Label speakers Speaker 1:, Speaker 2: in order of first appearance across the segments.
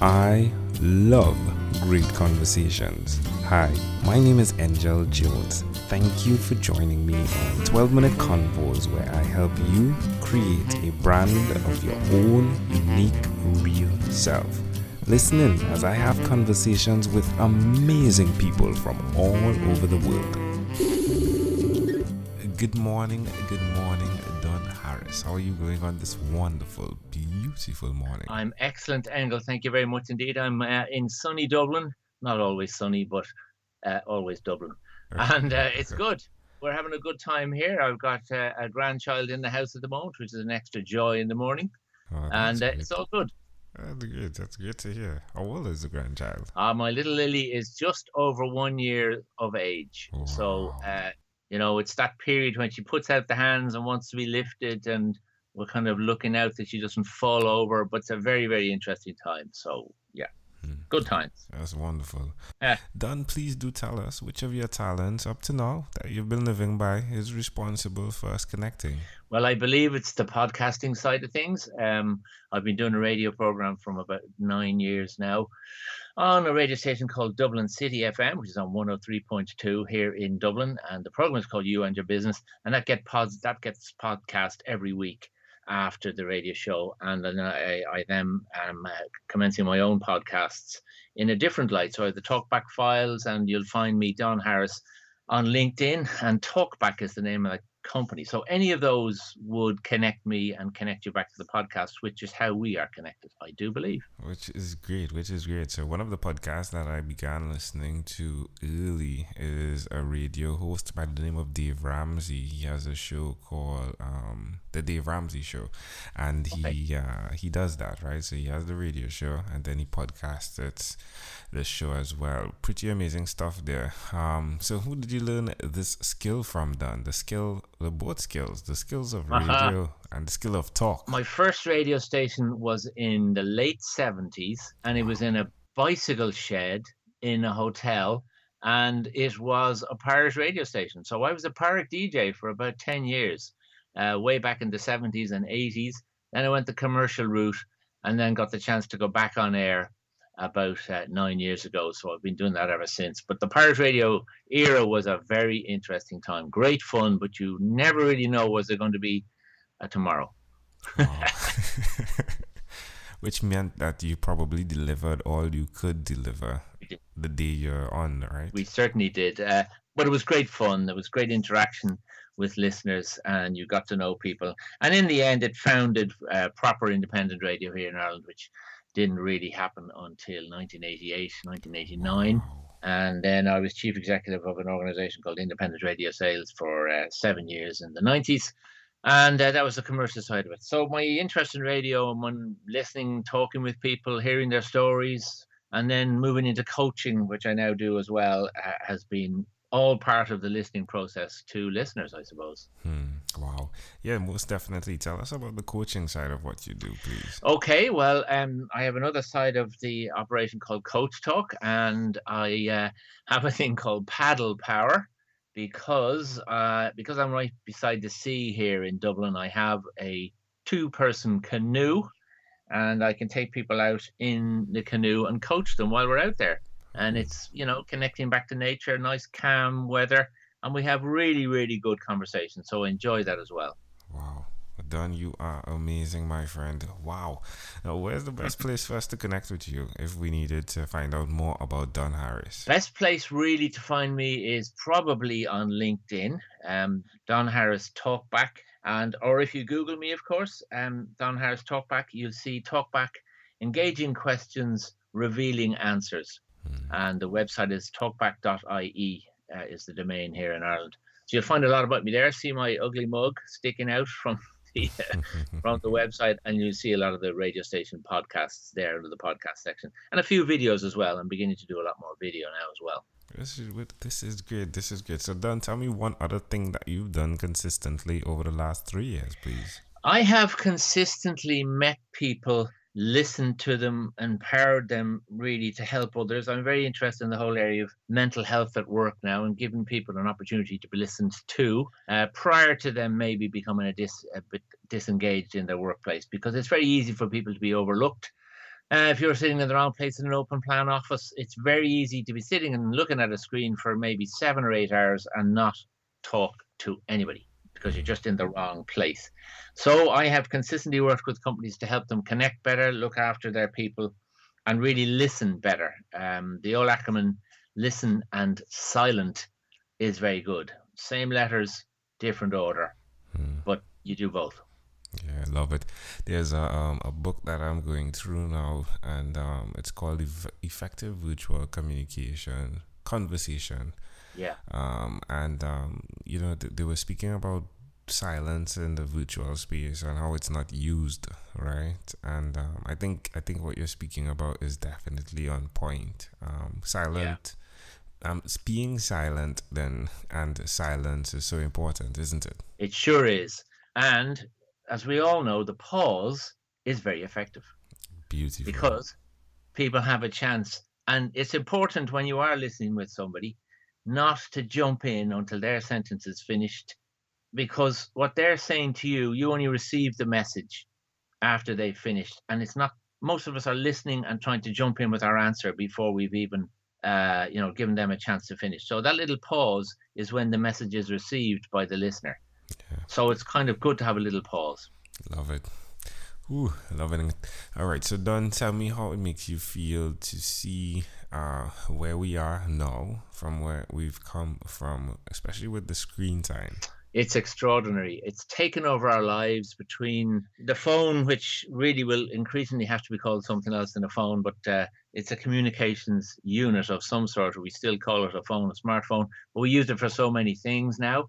Speaker 1: I love great conversations. Hi, my name is Angel Jones. Thank you for joining me on 12-minute Convos, where I help you create a brand of your own unique, real self. Listen in as I have conversations with amazing people from all over the world. Good morning, Don Harris. How are you going on this wonderful, beautiful morning?
Speaker 2: I'm excellent, Engel. Thank you very much indeed. I'm in sunny Dublin. Not always sunny, but always Dublin. And it's good. We're having a good time here. I've got a grandchild in the house at the moment, which is an extra joy in the morning. And it's all good.
Speaker 1: That's great to hear. How old is the grandchild?
Speaker 2: My little Lily is just over 1 year of age.
Speaker 1: Wow.
Speaker 2: So, it's that period when she puts out the hands and wants to be lifted, and we're kind of looking out that she doesn't fall over. But it's a very, very interesting time. So, yeah, good times.
Speaker 1: That's wonderful. Don, please do tell us which of your talents up to now that you've been living by is responsible for us connecting.
Speaker 2: Well, I believe it's the podcasting side of things. I've been doing a radio program from about 9 years now on a radio station called Dublin City FM, which is on 103.2 here in Dublin. And the program is called You and Your Business. And that gets podcast every week after the radio show. And then I then am commencing my own podcasts in a different light. So I have the TalkBack files, and you'll find me, Don Harris, on LinkedIn. And TalkBack is the name of the company. So any of those would connect me and connect you back to the podcast, which is how we are connected, I do believe.
Speaker 1: Which is great. So one of the podcasts that I began listening to early is a radio host by the name of Dave Ramsey. He has a show called The Dave Ramsey Show, and he does that, right? So he has the radio show, and then he podcasts the show as well. Pretty amazing stuff there. So who did you learn this skill from, Don? The skills of radio and the skill of talk.
Speaker 2: My first radio station was in the late 70s, and it was in a bicycle shed in a hotel, and it was a pirate radio station. So I was a pirate DJ for about 10 years, way back in the 70s and 80s. Then I went the commercial route, and then got the chance to go back on air about 9 years ago. So I've been doing that ever since. But the pirate radio era was a very interesting time. Great fun, but you never really know, was there going to be a tomorrow?
Speaker 1: Wow. Which meant that you probably delivered all you could deliver the day you're on, right?
Speaker 2: We certainly did. But it was great fun. There was great interaction with listeners, and you got to know people. And in the end, it founded proper independent radio here in Ireland, which didn't really happen until 1988, 1989. Wow. And then I was chief executive of an organization called Independent Radio Sales for 7 years in the 90s. And that was the commercial side of it. So my interest in radio, and when listening, talking with people, hearing their stories, and then moving into coaching, which I now do as well, has been all part of the listening process to listeners, I suppose.
Speaker 1: Wow. Yeah, most definitely. Tell us about the coaching side of what you do, please.
Speaker 2: Okay, well, I have another side of the operation called Coach Talk, and I have a thing called Paddle Power, because I'm right beside the sea here in Dublin. I have a 2-person canoe, and I can take people out in the canoe and coach them while we're out there. And it's, connecting back to nature, nice calm weather, and we have really, really good conversations. So I enjoy that as well.
Speaker 1: Wow. Don, you are amazing, my friend. Wow. Now, where's the best place for us to connect with you if we needed to find out more about Don Harris?
Speaker 2: Best place really to find me is probably on LinkedIn, Don Harris TalkBack. Or if you Google me, of course, Don Harris TalkBack, you'll see TalkBack, engaging questions, revealing answers. And the website is talkback.ie is the domain here in Ireland. So you'll find a lot about me there. See my ugly mug sticking out from the website, and you'll see a lot of the radio station podcasts there under the podcast section, and a few videos as well. I'm beginning to do a lot more video now as well.
Speaker 1: This is great. So Don, tell me one other thing that you've done consistently over the last 3 years, please.
Speaker 2: I have consistently met people, listened to them, empowered them really to help others. I'm very interested in the whole area of mental health at work now, and giving people an opportunity to be listened to prior to them maybe becoming a bit disengaged in their workplace, because it's very easy for people to be overlooked. If you're sitting in the wrong place in an open plan office, it's very easy to be sitting and looking at a screen for maybe 7 or 8 hours and not talk to anybody because you're just in the wrong place. So I have consistently worked with companies to help them connect better, look after their people, and really listen better. The old acronym listen and silent is very good. Same letters, different order, but you do both.
Speaker 1: Yeah, I love it. There's a book that I'm going through now, and it's called Effective Virtual Communication Conversation.
Speaker 2: Yeah.
Speaker 1: And they were speaking about silence in the virtual space and how it's not used, right? And I think what you're speaking about is definitely on point. Silent. Being silent then and silence is so important, isn't it?
Speaker 2: It sure is. And as we all know, the pause is very effective.
Speaker 1: Beautiful.
Speaker 2: Because people have a chance. And it's important when you are listening with somebody not to jump in until their sentence is finished, because what they're saying to you, you only receive the message after they've finished. And it's not, most of us are listening and trying to jump in with our answer before we've even given them a chance to finish. So that little pause is when the message is received by the listener. Yeah. So it's kind of good to have a little pause.
Speaker 1: Love it. Ooh, loving it. All right, so Don, tell me how it makes you feel to see where we are now from where we've come from, especially with the screen time.
Speaker 2: It's extraordinary. It's taken over our lives, between the phone, which really will increasingly have to be called something else than a phone, but it's a communications unit of some sort. We still call it a phone, a smartphone, but we use it for so many things now.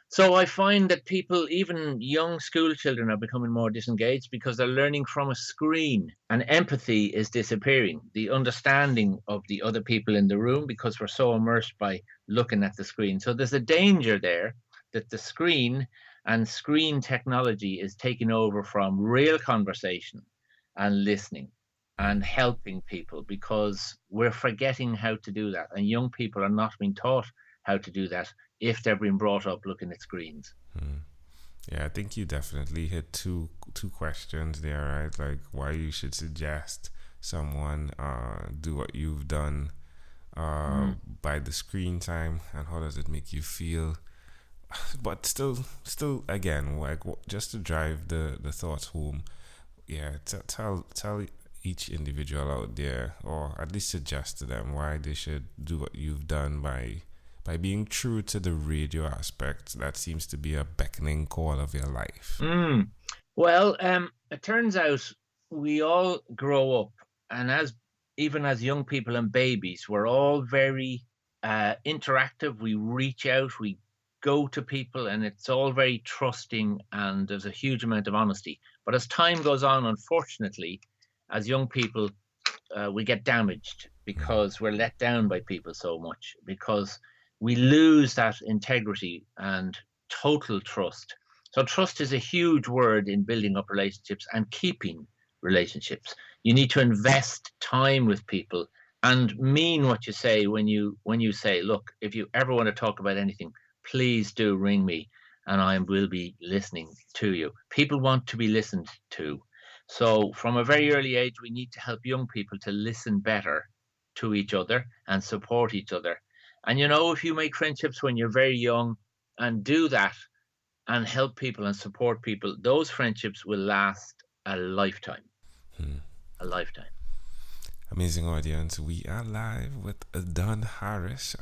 Speaker 2: So I find that people, even young school children, are becoming more disengaged because they're learning from a screen, and empathy is disappearing. The understanding of the other people in the room, because we're so immersed by looking at the screen. So there's a danger there that the screen and screen technology is taking over from real conversation and listening and helping people, because we're forgetting how to do that. And young people are not being taught how to do that if they're being brought up looking at screens.
Speaker 1: Yeah, I think you definitely hit two questions there, right? Like why you should suggest someone do what you've done by the screen time, and how does it make you feel. But still again, like just to drive the thoughts home, yeah, tell each individual out there, or at least suggest to them why they should do what you've done by being true to the radio aspect that seems to be a beckoning call of your life.
Speaker 2: Well, it turns out we all grow up, and even as young people and babies, we're all very interactive. We reach out, we go to people, and it's all very trusting, and there's a huge amount of honesty. But as time goes on, unfortunately, as young people, we get damaged because we're let down by people so much, because we lose that integrity and total trust. So trust is a huge word in building up relationships and keeping relationships. You need to invest time with people and mean what you say when you say, look, if you ever want to talk about anything, please do ring me and I will be listening to you. People want to be listened to. So from a very early age, we need to help young people to listen better to each other and support each other. And if you make friendships when you're very young and do that and help people and support people, those friendships will last a lifetime. A lifetime.
Speaker 1: Amazing audience. We are live with Don Harris.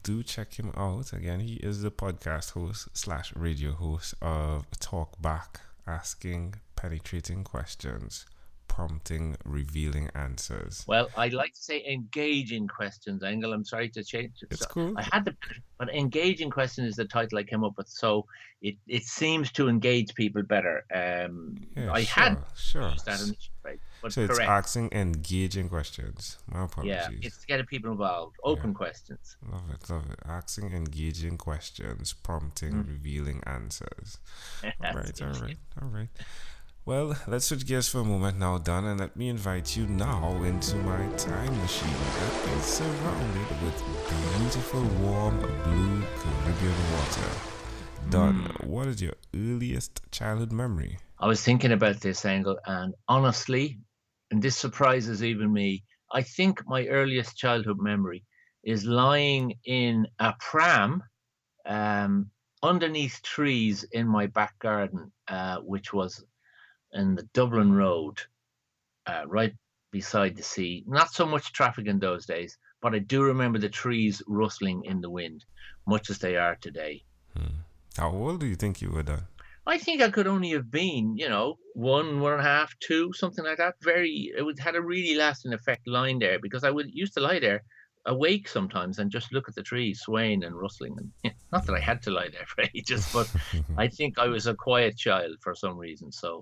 Speaker 1: Do check him out. Again, he is the podcast host / radio host of TalkBack, asking penetrating questions, prompting revealing answers.
Speaker 2: Well, I'd like to say engaging questions, Engel. I'm sorry to change it.
Speaker 1: It's cool.
Speaker 2: I had but engaging question is the title I came up with. So it seems to engage people better.
Speaker 1: Sure.
Speaker 2: But
Speaker 1: so
Speaker 2: correct.
Speaker 1: It's asking engaging questions. My apologies.
Speaker 2: Yeah, it's getting people involved. Open questions.
Speaker 1: Love it. Asking engaging questions, prompting revealing answers. All right. Well, let's switch gears for a moment now, Don, and let me invite you now into my time machine that is surrounded with beautiful, warm, blue Caribbean water. Don, what is your earliest childhood memory?
Speaker 2: I was thinking about this, Engel, and honestly, and this surprises even me, I think my earliest childhood memory is lying in a pram um, underneath trees in my back garden, which was in the Dublin Road, right beside the sea. Not so much traffic in those days, but I do remember the trees rustling in the wind, much as they are today.
Speaker 1: How old do you think you were then?
Speaker 2: I think I could only have been, 1.5, 2, something like that. Had a really lasting effect lying there, because I would used to lie there awake sometimes and just look at the trees swaying and rustling. And not that I had to lie there for ages, but I think I was a quiet child for some reason. So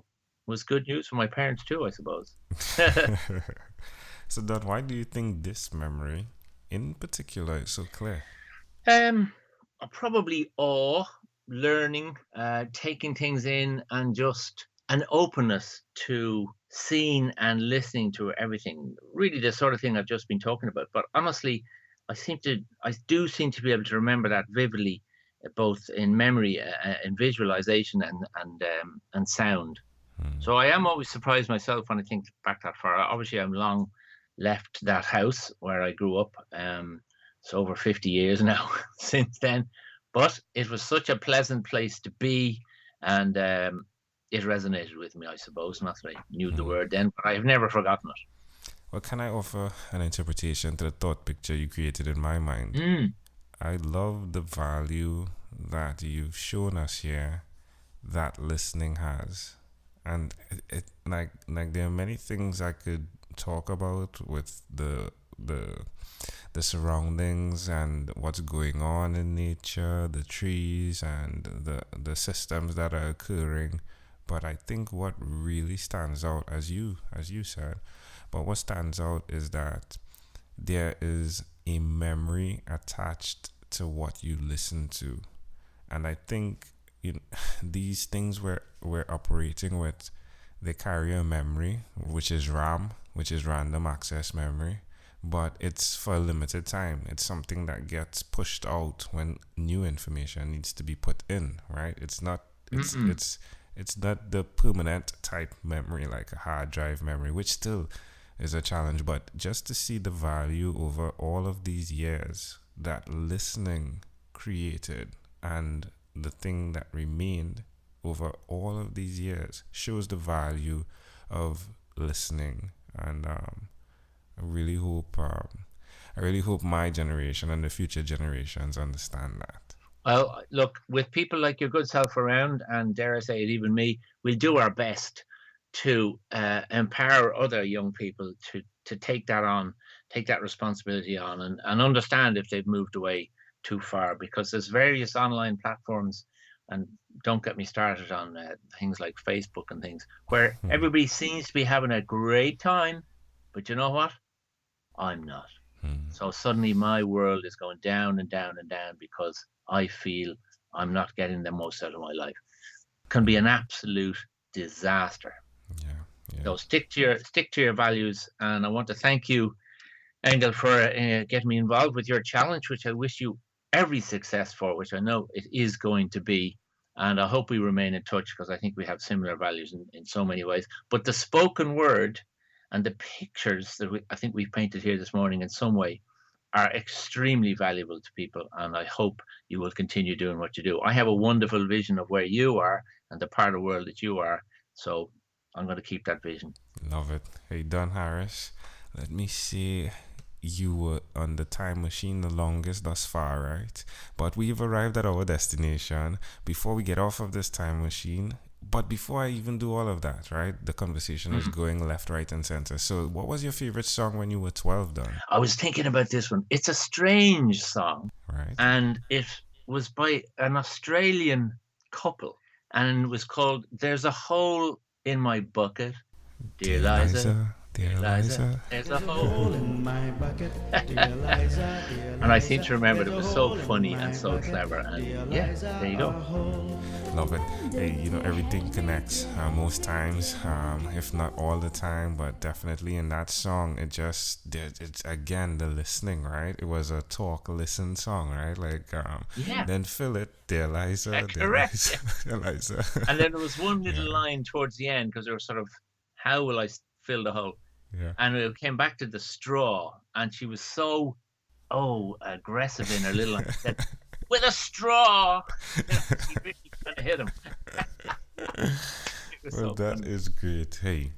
Speaker 2: it was good news for my parents too, I suppose.
Speaker 1: So, Don, why do you think this memory in particular is so clear?
Speaker 2: Um, Probably awe, learning, taking things in, and just an openness to seeing and listening to everything. Really, the sort of thing I've just been talking about. But honestly, I do seem to be able to remember that vividly, both in memory, in visualization, and sound. So I am always surprised myself when I think back that far. Obviously, I'm long left that house where I grew up. It's over 50 years now since then, but it was such a pleasant place to be, and it resonated with me, I suppose. Not that I knew the word then, but I have never forgotten it.
Speaker 1: Well, can I offer an interpretation to the thought picture you created in my mind? I love the value that you've shown us here that listening has. And it like there are many things I could talk about with the surroundings and what's going on in nature, the trees and the systems that are occurring. But I think what really stands out, as you said, but what stands out is that there is a memory attached to what you listen to. And I think these things we're operating with, they carry a memory, which is RAM, which is random access memory, but it's for a limited time. It's something that gets pushed out when new information needs to be put in, right? It's not it's not the permanent type memory like a hard drive memory, which still is a challenge. But just to see the value over all of these years that listening created and the thing that remained over all of these years shows the value of listening. And I really hope my generation and the future generations understand that.
Speaker 2: Well, look, with people like your good self around, and dare I say it, even me, we'll do our best to empower other young people to take that on, take that responsibility on, and understand if they've moved away too far, because there's various online platforms, and don't get me started on things like Facebook and things, where everybody seems to be having a great time, but you know what? I'm not. So suddenly my world is going down and down and down because I feel I'm not getting the most out of my life. It can be an absolute disaster.
Speaker 1: Yeah.
Speaker 2: So stick to your values, and I want to thank you, Engel, for getting me involved with your challenge, which I wish you every success for, which I know it is going to be. And I hope we remain in touch, because I think we have similar values in so many ways. But the spoken word and the pictures that I think we've painted here this morning in some way are extremely valuable to people. And I hope you will continue doing what you do. I have a wonderful vision of where you are and the part of the world that you are. So I'm going to keep that vision.
Speaker 1: Love it. Hey, Don Harris, let me see. You were on the time machine the longest thus far, right? But we've arrived at our destination. Before we get off of this time machine, but before I even do all of that, right? The conversation is going left, right, and center. So what was your favorite song when you were 12, Don?
Speaker 2: I was thinking about this one. It's a strange song.
Speaker 1: Right.
Speaker 2: And it was by an Australian couple. And it was called There's a Hole in My Bucket. Dear Liza, dear Liza, there's a hole in my bucket. Dear Liza, and I seem to remember it was so funny and so clever. And yeah, there you go.
Speaker 1: Love it. Hey, everything connects most times, if not all the time, but definitely in that song, it's again the listening, right? It was a talk, listen song, right? Like, then fill it, dear Liza, dear Liza, dear Liza.
Speaker 2: And then there was one little line towards the end, because there was sort of, how will I fill the hole?
Speaker 1: Yeah.
Speaker 2: And it came back to the straw, and she was so aggressive in her little line. She said, with a straw. She really kind of hit him. It was
Speaker 1: Well,
Speaker 2: so
Speaker 1: that
Speaker 2: funny.
Speaker 1: is great. Hey.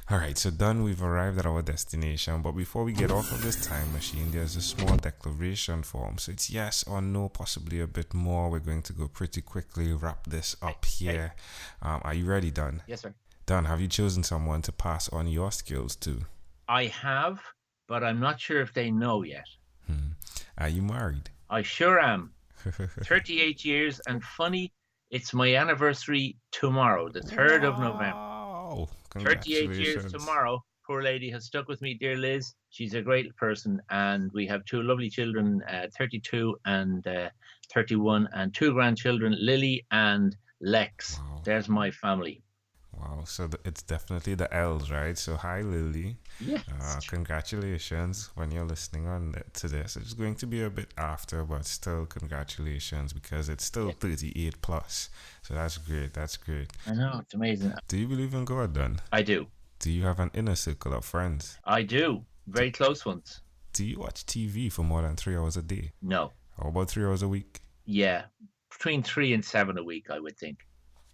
Speaker 1: All right, so done. We've arrived at our destination. But before we get off of this time machine, there's a small declaration form. So it's yes or no, possibly a bit more. We're going to go pretty quickly, wrap this up here. Are you ready, Don?
Speaker 2: Yes, sir.
Speaker 1: Don, have you chosen someone to pass on your skills to?
Speaker 2: I have, but I'm not sure if they know yet.
Speaker 1: Are you married?
Speaker 2: I sure am. 38 years, and funny, it's my anniversary tomorrow, the 3rd of November.
Speaker 1: Wow!
Speaker 2: 38 years
Speaker 1: Congratulations.
Speaker 2: tomorrow. Poor lady has stuck with me, dear Liz. She's a great person, and we have 2 lovely children, 32 and 31, and 2 grandchildren, Lily and Lex.
Speaker 1: Wow.
Speaker 2: There's my family.
Speaker 1: Wow, so it's definitely the L's, right? So hi, Lily.
Speaker 2: Yes.
Speaker 1: Congratulations when you're listening to this. It's going to be a bit after, but still congratulations because it's still 38 plus. So that's great. That's great.
Speaker 2: I know, it's amazing.
Speaker 1: Do you believe in God, Don?
Speaker 2: I do.
Speaker 1: Do you have an inner circle of friends?
Speaker 2: I do. Very close ones.
Speaker 1: Do you watch TV for more than 3 hours a day?
Speaker 2: No.
Speaker 1: How about 3 hours a week?
Speaker 2: Yeah. Between 3 and 7 a week, I would think.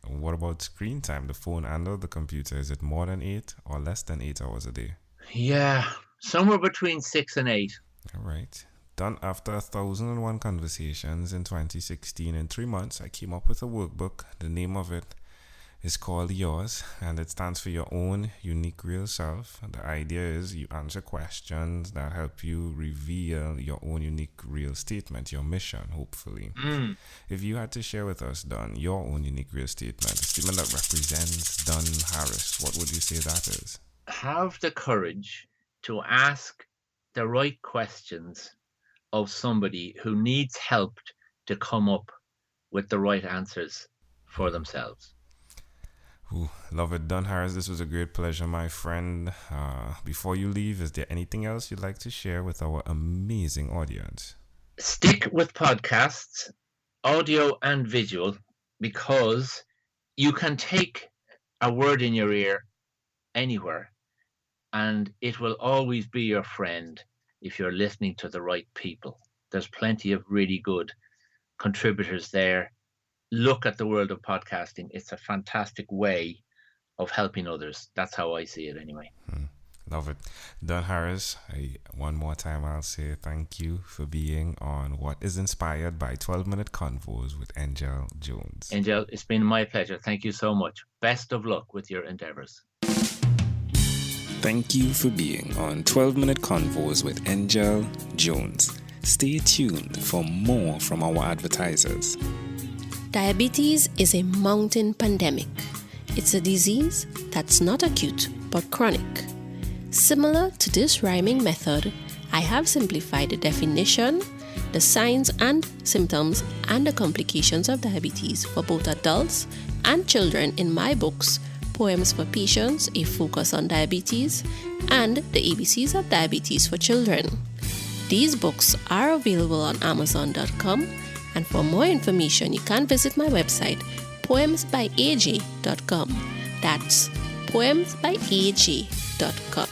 Speaker 1: What about screen time, the phone and or the computer? Is it more than 8 or less than 8 hours a day?
Speaker 2: Yeah. Somewhere between 6 and 8.
Speaker 1: All right. Done after 1,001 conversations in 2016. In 3 months, I came up with a workbook. The name of it is called Yours, and it stands for your own unique real self. The idea is you answer questions that help you reveal your own unique real statement, your mission, hopefully. If you had to share with us, Don, your own unique real statement, a statement that represents Don Harris, what would you say that is?
Speaker 2: Have the courage to ask the right questions of somebody who needs help to come up with the right answers for themselves.
Speaker 1: Ooh, love it, Don Harris. This was a great pleasure, my friend. Before you leave, is there anything else you'd like to share with our amazing audience?
Speaker 2: Stick with podcasts, audio and visual, because you can take a word in your ear anywhere, and it will always be your friend if you're listening to the right people. There's plenty of really good contributors there. Look at the world of podcasting. It's a fantastic way of helping others. That's how I see it anyway.
Speaker 1: Love it. Don Harris, one more time I'll say thank you for being on what is inspired by 12-Minute Convos with Angel Jones.
Speaker 2: Angel, it's been my pleasure. Thank you so much. Best of luck with your endeavors.
Speaker 1: Thank you for being on 12-Minute Convos with Angel Jones. Stay tuned for more from our advertisers.
Speaker 3: Diabetes is a mountain pandemic. It's a disease that's not acute but chronic. Similar to this rhyming method, I have simplified the definition, the signs and symptoms, and the complications of diabetes for both adults and children in my books, Poems for Patients, A Focus on Diabetes, and The ABCs of Diabetes for Children. These books are available on Amazon.com, and for more information, you can visit my website, poemsbyaj.com. That's poemsbyaj.com.